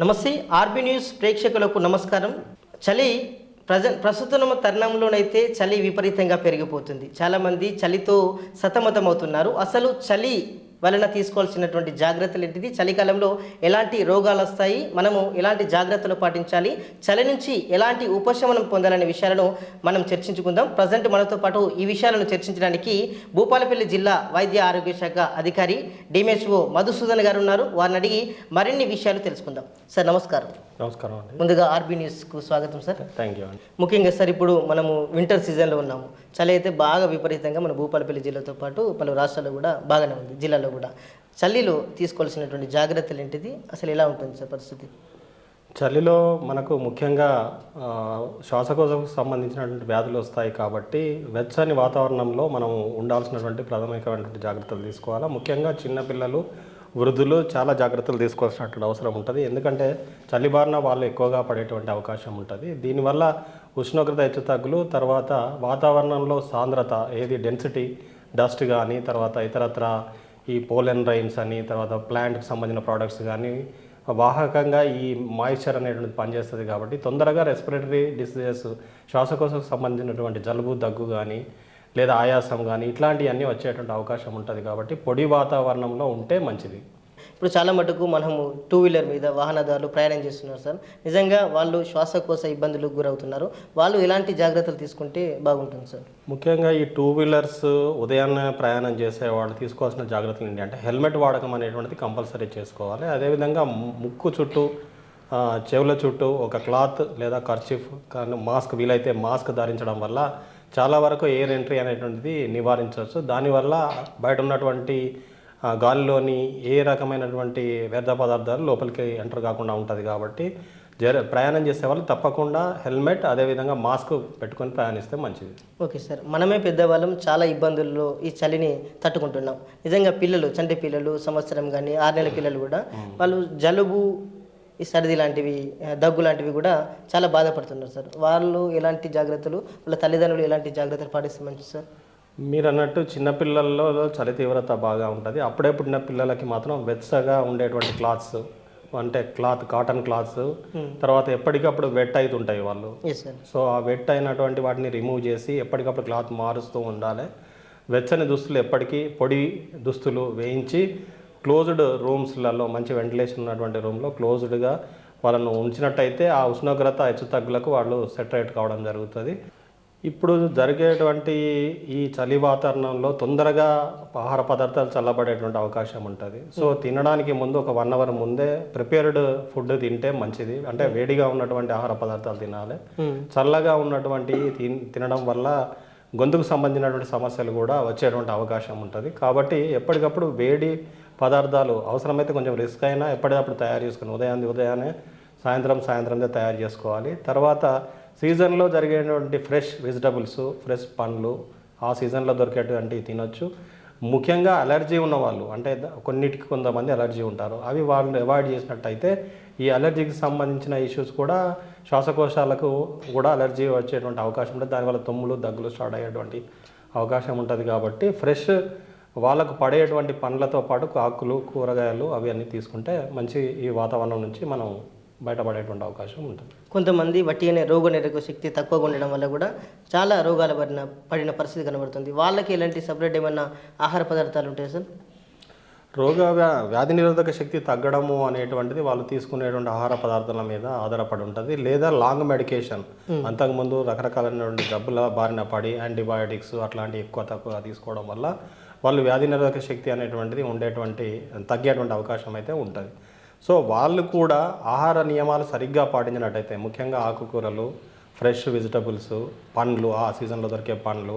నమస్తే RB news ప్రేక్షకులకు నమస్కారం. చలి ప్రస్తుతం తరుణంలోనైతే చలి విపరీతంగా పెరిగిపోతుంది. చాలామంది చలితో సతమతమవుతున్నారు. అసలు చలి వలన తీసుకోవాల్సినటువంటి జాగ్రత్తలు ఏంటిది, చలికాలంలో ఎలాంటి రోగాలు వస్తాయి, మనము ఎలాంటి జాగ్రత్తలు పాటించాలి, చలి నుంచి ఎలాంటి ఉపశమనం పొందాలనే విషయాలను మనం చర్చించుకుందాం. ప్రజెంట్ మనతో పాటు ఈ విషయాలను చర్చించడానికి భూపాలపల్లి జిల్లా వైద్య ఆరోగ్య శాఖ అధికారి డిఎంహెచ్ఓ మధుసూదన్ గారు ఉన్నారు. వారిని అడిగి మరిన్ని విషయాలు తెలుసుకుందాం. సార్ నమస్కారం. నమస్కారం అండి. ముందుగా ఆర్బీ న్యూస్కు స్వాగతం సార్. థ్యాంక్ యూ అండి. ముఖ్యంగా సార్, ఇప్పుడు మనము వింటర్ సీజన్లో ఉన్నాము. చలి అయితే బాగా విపరీతంగా మన భూపాలపల్లి జిల్లాతో పాటు పలు రాష్ట్రాల్లో కూడా బాగానే ఉంది, జిల్లాలో కూడా. చలిలో తీసుకోవాల్సినటువంటి జాగ్రత్తలు ఏంటిది, అసలు ఎలా ఉంటుంది సార్ పరిస్థితి? చలిలో మనకు ముఖ్యంగా శ్వాసకోశకు సంబంధించినటువంటి వ్యాధులు వస్తాయి కాబట్టి వెచ్చని వాతావరణంలో మనం ఉండాల్సినటువంటి ప్రాథమికమైనటువంటి జాగ్రత్తలు తీసుకోవాలి. ముఖ్యంగా చిన్నపిల్లలు, వృద్ధులు చాలా జాగ్రత్తలు తీసుకోవాల్సినటువంటి అవసరం ఉంటుంది. ఎందుకంటే చలి బారిన వాళ్ళు ఎక్కువగా పడేటువంటి అవకాశం ఉంటుంది. దీనివల్ల ఉష్ణోగ్రత హెచ్చుతగ్గులు, తర్వాత వాతావరణంలో సాంద్రత ఏది డెన్సిటీ, డస్ట్ కానీ, తర్వాత ఇతరత్ర ఈ పోలెన్ రైన్స్ అని, తర్వాత ప్లాంట్కి సంబంధించిన ప్రోడక్ట్స్ కానీ వాహకంగా ఈ మాయిశ్చర్ అనేటువంటిది పనిచేస్తుంది. కాబట్టి తొందరగా రెస్పిరేటరీ డిసీజెస్, శ్వాసకోశకు సంబంధించినటువంటి జలుబు, దగ్గు కానీ లేదా ఆయాసం కానీ ఇట్లాంటివన్నీ వచ్చేటువంటి అవకాశం ఉంటుంది. కాబట్టి పొడి వాతావరణంలో ఉంటే మంచిది. ఇప్పుడు చాలా మటుకు మనము టూ వీలర్ మీద వాహనదారులు ప్రయాణం చేస్తున్నారు సార్. నిజంగా వాళ్ళు శ్వాసకోశ ఇబ్బందులకు గురవుతున్నారు. వాళ్ళు ఎలాంటి జాగ్రత్తలు తీసుకుంటే బాగుంటుంది సార్? ముఖ్యంగా ఈ టూ వీలర్స్ ఉదయాన్నే ప్రయాణం చేసే వాళ్ళు తీసుకోవాల్సిన జాగ్రత్తలు ఏంటి అంటే హెల్మెట్ వాడకం అనేటువంటిది కంపల్సరీ చేసుకోవాలి. అదేవిధంగా ముక్కు చుట్టూ, చెవుల చుట్టూ ఒక క్లాత్ లేదా కర్చీఫ్ కానీ మాస్క్, వీలైతే మాస్క్ ధరించడం వల్ల చాలా వరకు ఎయిర్ ఎంట్రీ అనేటువంటిది నివారించవచ్చు. దానివల్ల బయట ఉన్నటువంటి గాలిలోని ఏ రకమైనటువంటి వ్యర్థ పదార్థాలు లోపలికి ఎంటర్ కాకుండా ఉంటుంది. కాబట్టి ప్రయాణం చేసే వాళ్ళు తప్పకుండా హెల్మెట్, అదేవిధంగా మాస్క్ పెట్టుకొని ప్రయాణిస్తే మంచిది. ఓకే సార్, మనమే పెద్దవాళ్ళం చాలా ఇబ్బందుల్లో ఈ చలిని తట్టుకుంటున్నాం. నిజంగా పిల్లలు, చంటి పిల్లలు, సంవత్సరం కానీ 6 నెలల పిల్లలు కూడా వాళ్ళు జలుబు, ఈ సర్ది లాంటివి, దగ్గు లాంటివి కూడా చాలా బాధపడుతున్నారు సార్. వాళ్ళు ఎలాంటి జాగ్రత్తలు, వాళ్ళ తల్లిదండ్రులు ఎలాంటి జాగ్రత్తలు పాటిస్తే మంచిది సార్? మీరు అన్నట్టు చిన్నపిల్లల్లో చలి తీవ్రత బాగా ఉంటుంది. అప్పుడే పుట్టిన పిల్లలకి మాత్రం వెచ్చగా ఉండేటువంటి క్లాత్స్, అంటే కాటన్ క్లాత్స్, తర్వాత ఎప్పటికప్పుడు వెట్ అవుతుంటాయి వాళ్ళు. సో ఆ వెట్ అయినటువంటి వాటిని రిమూవ్ చేసి ఎప్పటికప్పుడు క్లాత్ మారుస్తూ ఉండాలి. వెచ్చని దుస్తులు ఎప్పటికీ పొడి దుస్తులు వేయించి క్లోజ్డ్ రూమ్స్లలో, మంచి వెంటిలేషన్ ఉన్నటువంటి రూమ్లో క్లోజ్డ్గా వాళ్ళను ఉంచినట్టయితే ఆ ఉష్ణోగ్రత హెచ్చుతగ్గులకు వాళ్ళు సెటరేట్ కావడం జరుగుతుంది. ఇప్పుడు జరిగేటువంటి ఈ చలి వాతావరణంలో తొందరగా ఆహార పదార్థాలు చల్లబడేటువంటి అవకాశం ఉంటుంది. సో తినడానికి ముందు ఒక 1 అవర్ ముందే ప్రిపేర్డ్ ఫుడ్ తింటే మంచిది. అంటే వేడిగా ఉన్నటువంటి ఆహార పదార్థాలు తినాలి. చల్లగా ఉన్నటువంటి తినడం వల్ల గొంతుకు సంబంధించినటువంటి సమస్యలు కూడా వచ్చేటువంటి అవకాశం ఉంటుంది. కాబట్టి ఎప్పటికప్పుడు వేడి పదార్థాలు, అవసరమైతే కొంచెం రిస్క్ అయినా ఎప్పటికప్పుడు తయారు చేసుకుని ఉదయాన్నే సాయంత్రందే తయారు చేసుకోవాలి. తర్వాత సీజన్లో జరిగేటువంటి ఫ్రెష్ వెజిటబుల్స్, ఫ్రెష్ పండ్లు ఆ సీజన్లో దొరికేటువంటివి తినొచ్చు. ముఖ్యంగా అలర్జీ ఉన్నవాళ్ళు, అంటే కొన్నిటికి కొంతమంది అలర్జీ ఉంటారు, అవి వాళ్ళు అవాయిడ్ చేసినట్టయితే ఈ అలర్జీకి సంబంధించిన ఇష్యూస్ కూడా, శ్వాసకోశాలకు కూడా అలర్జీ వచ్చేటువంటి అవకాశం ఉంటుంది. దానివల్ల తుమ్ములు, దగ్గులు స్టార్ట్ అయ్యేటువంటి అవకాశం ఉంటుంది. కాబట్టి ఫ్రెష్ వాళ్ళకు పడేటువంటి పండ్లతో పాటు ఆకులు, కూరగాయలు అవి అన్నీ తీసుకుంటే మంచి ఈ వాతావరణం నుంచి మనం బయటపడేటువంటి అవకాశం ఉంటుంది. కొంతమంది వట్టిగానే రోగనిరోధక శక్తి తక్కువగా ఉండడం వల్ల కూడా చాలా రోగాలు పడిన పరిస్థితి కనబడుతుంది. వాళ్ళకి ఎలాంటి సపరేట్ ఏమైనా ఆహార పదార్థాలు ఉంటాయి సార్? వ్యాధి నిరోధక శక్తి తగ్గడము అనేటువంటిది వాళ్ళు తీసుకునేటువంటి ఆహార పదార్థాల మీద ఆధారపడి ఉంటుంది. లేదా లాంగ్ మెడికేషన్, అంతకుముందు రకరకాలైనటువంటి జబ్బుల బారిన పడి యాంటీబయాటిక్స్ అట్లాంటివి తక్కువ తీసుకోవడం వల్ల వాళ్ళు వ్యాధి నిరోధక శక్తి అనేటువంటిది తగ్గేటువంటి అవకాశం అయితే ఉంటుంది. సో వాళ్ళు కూడా ఆహార నియమాలు సరిగ్గా పాటించినట్టయితే, ముఖ్యంగా ఆకుకూరలు, ఫ్రెష్ వెజిటబుల్స్, పండ్లు, ఆ సీజన్లో దొరికే పండ్లు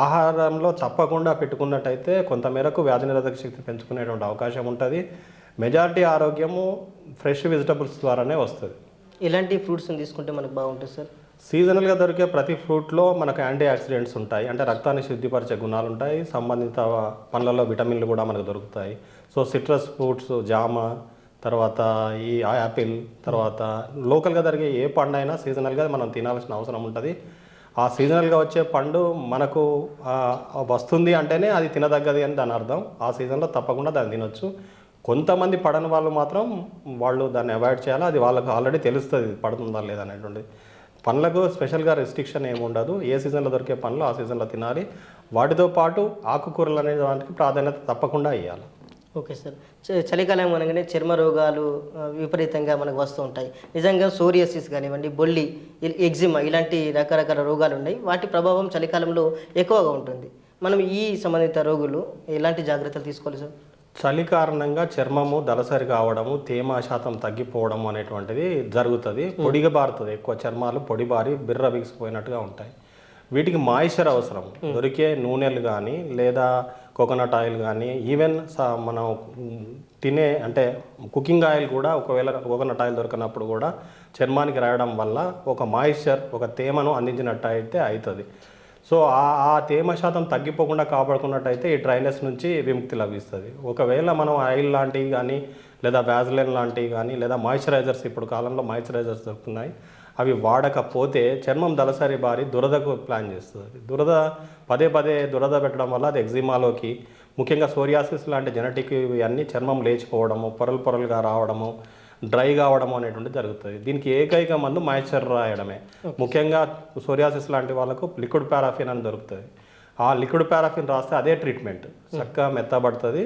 ఆహారంలో తప్పకుండా పెట్టుకున్నట్టయితే కొంతమేరకు వ్యాధి నిరోధక శక్తి పెంచుకునేటువంటి అవకాశం ఉంటుంది. మెజారిటీ ఆరోగ్యము ఫ్రెష్ వెజిటబుల్స్ ద్వారానే వస్తుంది. ఇలాంటి ఫ్రూట్స్ని తీసుకుంటే మనకు బాగుంటుంది సార్? సీజనల్గా దొరికే ప్రతి ఫ్రూట్లో మనకు యాంటీ ఆక్సిడెంట్స్ ఉంటాయి, అంటే రక్తాన్ని శుద్ధిపరిచే గుణాలు ఉంటాయి. సంబంధిత పండ్లలో విటమిన్లు కూడా మనకు దొరుకుతాయి. సో సిట్రస్ ఫ్రూట్స్, జామ, తర్వాత ఈ యాపిల్, తర్వాత లోకల్గా దొరికే ఏ పండు అయినా సీజనల్గా మనం తినాల్సిన అవసరం ఉంటుంది. ఆ సీజనల్గా వచ్చే పండు మనకు వస్తుంది అంటేనే అది తినదగ్గది అని దాని అర్థం. ఆ సీజన్లో తప్పకుండా దాన్ని తినొచ్చు. కొంతమంది పడని వాళ్ళు మాత్రం వాళ్ళు దాన్ని అవాయిడ్ చేయాలి. అది వాళ్ళకి ఆల్రెడీ తెలుస్తుంది పడుతుందా లేదా అనేటువంటిది. పండ్లకు స్పెషల్గా రెస్ట్రిక్షన్ ఏమి ఉండదు. ఏ సీజన్లో దొరికే పండ్లు ఆ సీజన్లో తినాలి. వాటితో పాటు ఆకుకూరలు అనే దానికి ప్రాధాన్యత తప్పకుండా ఇవ్వాలి. Okay sir. చలికాలం అనగానే చర్మ రోగాలు విపరీతంగా మనకు వస్తూ ఉంటాయి. నిజంగా సోరియాసిస్ కానివ్వండి, బొల్లి, ఎగ్జిమా ఇలాంటి రకరకాల రోగాలు ఉన్నాయి. వాటి ప్రభావం చలికాలంలో ఎక్కువగా ఉంటుంది. మనం ఈ సంబంధిత రోగులు ఎలాంటి జాగ్రత్తలు తీసుకోవాలి సార్? చలి కారణంగా చర్మము దళసరి కావడము, తేమ శాతం తగ్గిపోవడం అనేటువంటిది జరుగుతుంది. పొడిగా బారుతుంది. ఎక్కువ చర్మాలు పొడిబారి బిర్ర బిగిసిపోయినట్టుగా ఉంటాయి. వీటికి మాయిశ్చర్ అవసరం. దొరికే నూనెలు కానీ లేదా కోకోనట్ ఆయిల్ కానీ, ఈవెన్ మనం తినే అంటే కుకింగ్ ఆయిల్ కూడా ఒకవేళ కోకోనట్ ఆయిల్ దొరికినప్పుడు కూడా చర్మానికి రాయడం వల్ల ఒక మాయిశ్చర్, ఒక తేమను అందించినట్టు అయితే అవుతుంది. సో ఆ తేమ శాతం తగ్గిపోకుండా కాపాడుకున్నట్టయితే ఈ డ్రైనెస్ నుంచి విముక్తి లభిస్తుంది. ఒకవేళ మనం ఆయిల్ లాంటివి కానీ లేదా వ్యాజ్లైన్ లాంటివి కానీ లేదా మాయిశ్చరైజర్స్, ఇప్పుడు కాలంలో మాయిశ్చరైజర్స్ దొరుకుతున్నాయి, అవి వాడకపోతే చర్మం దళసరి బారి దురదకు ప్లాన్ చేస్తుంది. దురద పదే పదే దురద పెట్టడం వల్ల అది ఎగ్జిమాలోకి, ముఖ్యంగా సోరియాసిస్ లాంటి జెనెటిక్ ఇవన్నీ చర్మం లేచిపోవడము, పొరలు పొరలుగా రావడము, డ్రై కావడము అనేటువంటి జరుగుతుంది. దీనికి ఏకైక మందు మాయిశ్చర్ రాయడమే. ముఖ్యంగా సోరియాసిస్ లాంటి వాళ్ళకు లిక్విడ్ పారాఫిన్ అని దొరుకుతుంది. ఆ లిక్విడ్ పారాఫిన్ రాస్తే అదే ట్రీట్మెంట్ చక్కగా మెత్తబడుతుంది.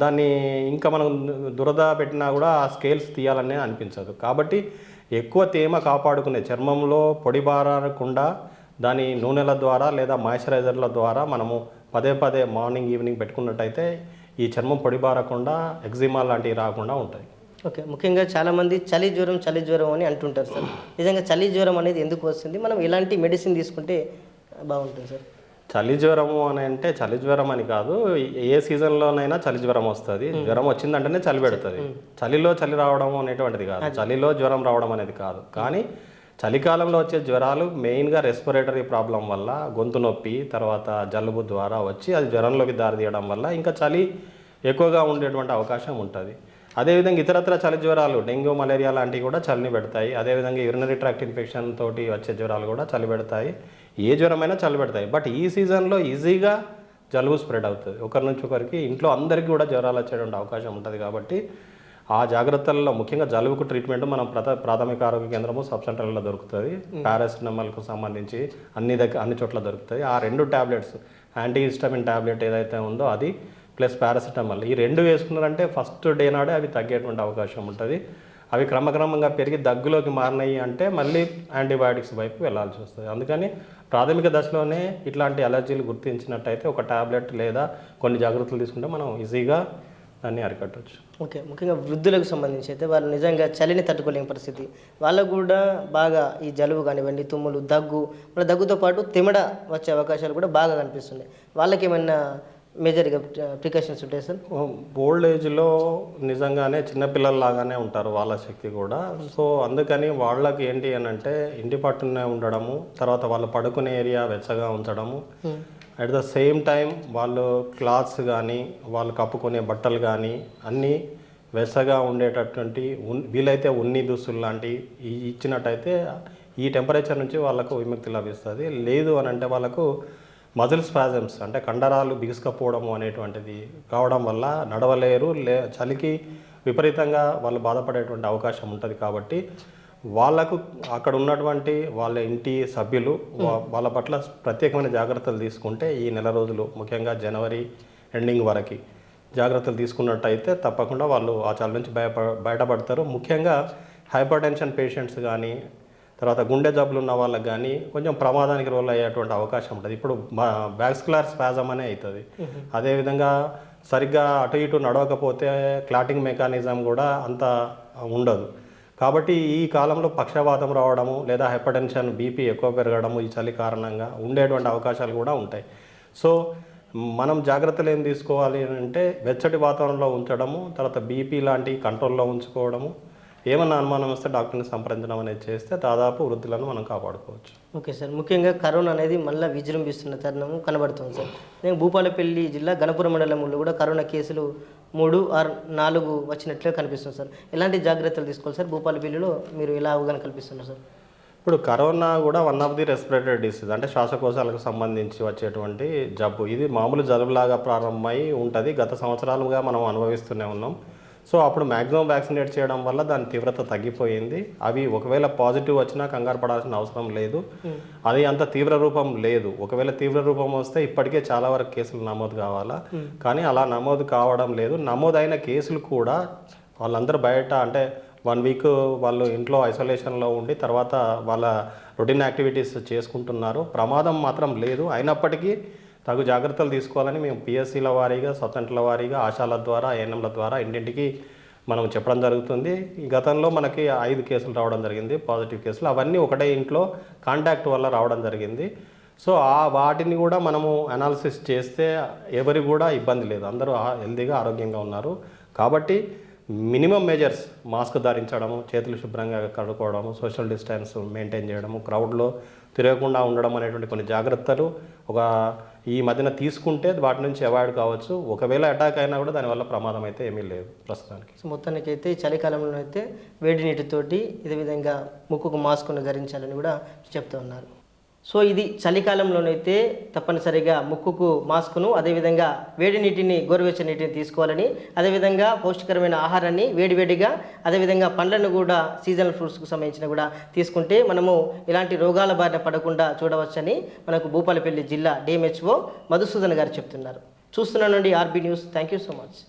దాన్ని ఇంకా మనం దురద పెట్టినా కూడా ఆ స్కేల్స్ తీయాలనే అనిపించదు. కాబట్టి ఎక్కువ తేమ కాపాడుకునే చర్మంలో పొడి బారకుండా దాని నూనెల ద్వారా లేదా మాయిశ్చరైజర్ల ద్వారా మనము పదే పదే మార్నింగ్ ఈవినింగ్ పెట్టుకున్నట్టయితే ఈ చర్మం పొడి బారకుండా ఎగ్జిమా లాంటివి రాకుండా ఉంటాయి. ఓకే. ముఖ్యంగా చాలామంది చలి జ్వరం అని అంటుంటారు సార్. నిజంగా చలి జ్వరం అనేది ఎందుకు వస్తుంది? మనం ఎలాంటి మెడిసిన్ తీసుకుంటే బాగుంటుంది సార్? చలి జ్వరము అని అంటే చలి జ్వరం అని కాదు, ఏ సీజన్లోనైనా చలి జ్వరం వస్తుంది. జ్వరం వచ్చిందంటేనే చలి పెడుతుంది. చలిలో చలి రావడం అనేటువంటిది కాదు, చలిలో జ్వరం రావడం అనేది కాదు. కానీ చలికాలంలో వచ్చే జ్వరాలు మెయిన్గా రెస్పిరేటరీ ప్రాబ్లం వల్ల, గొంతు నొప్పి, తర్వాత జలుబు ద్వారా వచ్చి అది జ్వరంలోకి దారితీయడం వల్ల ఇంకా చలి ఎక్కువగా ఉండేటువంటి అవకాశం ఉంటుంది. అదేవిధంగా ఇతరత్ర చలి జ్వరాలు, డెంగ్యూ, మలేరియా లాంటివి కూడా చలిని పెడతాయి. అదేవిధంగా యూరినరీ ట్రాక్ట్ ఇన్ఫెక్షన్ తోటి వచ్చే జ్వరాలు కూడా చలి పెడతాయి. ఏ జ్వరమైనా చలి పెడతాయి. బట్ ఈ సీజన్లో ఈజీగా జలుబు స్ప్రెడ్ అవుతుంది. ఒకరి నుంచి ఒకరికి, ఇంట్లో అందరికీ కూడా జ్వరాలు వచ్చేటువంటి అవకాశం ఉంటుంది. కాబట్టి ఆ జాగ్రత్తల్లో ముఖ్యంగా జలుబుకు ట్రీట్మెంట్ మనం ప్రాథమిక ఆరోగ్య కేంద్రము, సబ్ సెంటర్లలో దొరుకుతుంది. పారాసిటమాల్కు సంబంధించి అన్ని చోట్ల దొరుకుతుంది. ఆ 2 ట్యాబ్లెట్స్, యాంటీహిస్టమిన్ ట్యాబ్లెట్ ఏదైతే ఉందో అది ప్లస్ పారాసిటమాల్, ఈ 2 వేసుకున్నారంటే ఫస్ట్ డే నాడే అవి తగ్గేటువంటి అవకాశం ఉంటుంది. అవి క్రమక్రమంగా పెరిగి దగ్గులోకి మారినాయి అంటే మళ్ళీ యాంటీబయాటిక్స్ వైపు వెళ్ళాల్సి వస్తుంది. అందుకని ప్రాథమిక దశలోనే ఇట్లాంటి అలర్జీలు గుర్తించినట్టయితే ఒక ట్యాబ్లెట్ లేదా కొన్ని జాగ్రత్తలు తీసుకుంటే మనం ఈజీగా దాన్ని అరికట్టవచ్చు. ఓకే. ముఖ్యంగా వృద్ధులకు సంబంధించి అయితే వాళ్ళు నిజంగా చలిని తట్టుకోలేని పరిస్థితి, వాళ్ళకు కూడా బాగా ఈ జలుబు కానివ్వండి, తుమ్ములు, దగ్గు, మళ్ళీ దగ్గుతో పాటు తిమడ వచ్చే అవకాశాలు కూడా బాగా కనిపిస్తున్నాయి. వాళ్ళకి ఏమైనా మేజర్గా ప్రికాషన్స్ ఉంటాయి సార్? ఓల్డ్ ఏజ్లో నిజంగానే చిన్నపిల్లల్లాగానే ఉంటారు, వాళ్ళ శక్తి కూడా. సో అందుకని వాళ్ళకి ఏంటి అని అంటే ఇంటి పట్టునే ఉండడము, తర్వాత వాళ్ళు పడుకునే ఏరియా వెచ్చగా ఉంచడము, అట్ ద సేమ్ టైం వాళ్ళు క్లాత్స్ కానీ వాళ్ళు కప్పుకునే బట్టలు కానీ అన్నీ వెచ్చగా ఉండేటటువంటి వీలైతే ఉన్ని దుస్తులు లాంటివి ఇచ్చినట్టయితే ఈ టెంపరేచర్ నుంచి వాళ్ళకు విముక్తి లభిస్తుంది. లేదు అని అంటే వాళ్ళకు మజిల్ స్పాజమ్స్ అంటే కండరాలు బిగుసుకపోవడము అనేటువంటిది కావడం వల్ల నడవలేరు, చలికి విపరీతంగా వాళ్ళు బాధపడేటువంటి అవకాశం ఉంటుంది. కాబట్టి వాళ్ళకు అక్కడ ఉన్నటువంటి వాళ్ళ ఇంటి సభ్యులు వాళ్ళ పట్ల ప్రత్యేకమైన జాగ్రత్తలు తీసుకుంటే ఈ నెల రోజులు ముఖ్యంగా జనవరి ఎండింగ్ వరకు జాగ్రత్తలు తీసుకున్నట్టయితే తప్పకుండా వాళ్ళు ఆ చలి నుంచి బయటపడతారు. ముఖ్యంగా హైపర్ టెన్షన్ పేషెంట్స్ కానీ తర్వాత గుండె జబ్బులు ఉన్న వాళ్ళకి కానీ కొంచెం ప్రమాదానికి రోల్ అయ్యేటువంటి అవకాశం ఉంటుంది. ఇప్పుడు వాస్కులర్ స్పాజమ్ అనే అవుతుంది. అదేవిధంగా సరిగ్గా అటు ఇటు నడవకపోతే క్లాటింగ్ మెకానిజం కూడా అంత ఉండదు. కాబట్టి ఈ కాలంలో పక్షవాతం రావడము లేదా హైపర్ టెన్షన్, బీపీ ఎక్కువ పెరగడము ఈ చలి కారణంగా ఉండేటువంటి అవకాశాలు కూడా ఉంటాయి. సో మనం జాగ్రత్తలు ఏం తీసుకోవాలి అంటే వెచ్చటి వాతావరణంలో ఉంచడము, తర్వాత బీపీ లాంటి కంట్రోల్లో ఉంచుకోవడము, ఏమన్నా అనుమానం వస్తే డాక్టర్ని సంప్రదించడం అనేది చేస్తే దాదాపు వృద్ధులను మనం కాపాడుకోవచ్చు. Okay sir. ముఖ్యంగా కరోనా అనేది మళ్ళీ విజృంభిస్తున్న తరుణం కనబడుతుంది సార్. నేను భూపాలపల్లి జిల్లా గణపురం మండలంలో కూడా కరోనా కేసులు 3 or 4 వచ్చినట్లుగా కనిపిస్తుంది సార్. ఎలాంటి జాగ్రత్తలు తీసుకోవాలి సార్? భూపాలపల్లిలో మీరు ఎలా అవగాహన కల్పిస్తున్నారు సార్? ఇప్పుడు కరోనా కూడా one of the respiratory disease అంటే శ్వాసకోశాలకు సంబంధించి వచ్చేటువంటి జబ్బు. ఇది మామూలు జలుబులాగా ప్రారంభమై ఉంటుంది. గత సంవత్సరాలుగా మనం అనుభవిస్తూనే ఉన్నాం. సో అప్పుడు మ్యాక్సిమం వ్యాక్సినేట్ చేయడం వల్ల దాని తీవ్రత తగ్గిపోయింది. అవి ఒకవేళ పాజిటివ్ వచ్చినా కంగారు పడాల్సిన అవసరం లేదు. అది అంత తీవ్ర రూపం లేదు. ఒకవేళ తీవ్ర రూపం వస్తే ఇప్పటికే చాలా వరకు కేసులు నమోదు కావాలా, కానీ అలా నమోదు కావడం లేదు. నమోదైన కేసులు కూడా వాళ్ళందరూ బయట అంటే 1 వీక్ వాళ్ళు ఇంట్లో ఐసోలేషన్లో ఉండి తర్వాత వాళ్ళ రొటీన్ యాక్టివిటీస్ చేసుకుంటున్నారు. ప్రమాదం మాత్రం లేదు. అయినప్పటికీ తగు జాగ్రత్తలు తీసుకోవాలని మేము పిఎస్సీల వారీగా, స్వతంత్రుల వారీగా, ఆశాల ద్వారా, ఏఎన్ఎంల ద్వారా ఇంటింటికి మనం చెప్పడం జరుగుతుంది. ఈ గతంలో మనకి 5 కేసులు రావడం జరిగింది, పాజిటివ్ కేసులు. అవన్నీ ఒకటే ఇంట్లో కాంటాక్ట్ వల్ల రావడం జరిగింది. సో వాటిని కూడా మనము అనాలిసిస్ చేస్తే ఎవరికి కూడా ఇబ్బంది లేదు, అందరూ హెల్తీగా ఆరోగ్యంగా ఉన్నారు. కాబట్టి మినిమం మెజర్స్ మాస్క్ ధరించడము, చేతులు శుభ్రంగా కడుక్కోవడము, సోషల్ డిస్టెన్స్ మెయింటైన్ చేయడము, క్రౌడ్లో తిరగకుండా ఉండడం అనేటువంటి కొన్ని జాగ్రత్తలు ఈ మధ్యన తీసుకుంటే వాటి నుంచి అవాయిడ్ కావచ్చు. ఒకవేళ అటాక్ అయినా కూడా దానివల్ల ప్రమాదం అయితే ఏమీ లేదు ప్రస్తుతానికి. సో మొత్తానికైతే ఈ చలికాలంలో అయితే వేడి నీటితోటి ఇదే విధంగా ముక్కుకు మాస్క్ను ధరించాలని కూడా చెప్తూ ఉన్నారు. సో ఇది చలికాలంలోనైతే తప్పనిసరిగా ముక్కుకు మాస్కును, అదేవిధంగా వేడి నీటిని, గోరువెచ్చని నీటిని తీసుకోవాలని, అదేవిధంగా పౌష్టికరమైన ఆహారాన్ని వేడివేడిగా, అదేవిధంగా పండ్లను కూడా సీజనల్ ఫ్రూట్స్కు సంబంధించిన కూడా తీసుకుంటే మనము ఇలాంటి రోగాల బారిన పడకుండా చూడవచ్చని మనకు భూపాలపల్లి జిల్లా డిఎంహెచ్ఓ మధుసూదన్ గారు చెప్తున్నారు. చూస్తున్నానండి RB news. Thank you so much.